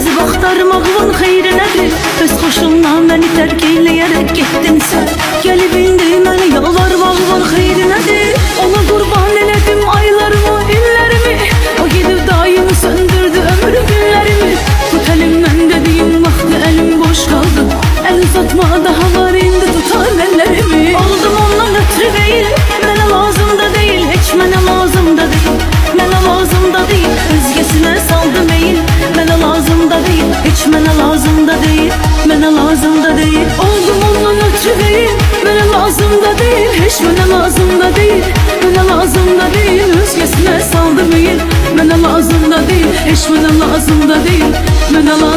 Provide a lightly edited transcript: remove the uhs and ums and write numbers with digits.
Əzib axtarmağın xeyri nədir? Öz xoşundan məni tərk eyləyərək getdinsə, gəlib indi məni yalvarmağın xeyri nədir? Ona qurban elədim aylarımı, illərimi, o gedib daim söndürdü ömür günlərimi. Tut əlimdən dediyim vaxtı əlim boş qaldı, əl uzatma daha var indi tutar əllərimi. Oldum ondan ötürü deyil, mənə lazım da deyil, heç mənə lazım da deyil, mənə lazım da deyil, özgəsinə saldım meyil. Mənə lazım da deyil, heç mənə lazım da deyil, mənə lazım da deyil. Oldum ondan ötürü deyil, mənə lazım da deyil, heç mənə lazım da deyil, mənə lazım da deyil, özgəsinə saldım meyil. Mənə lazım da deyil, heç mənə lazım da deyil, mənə lazım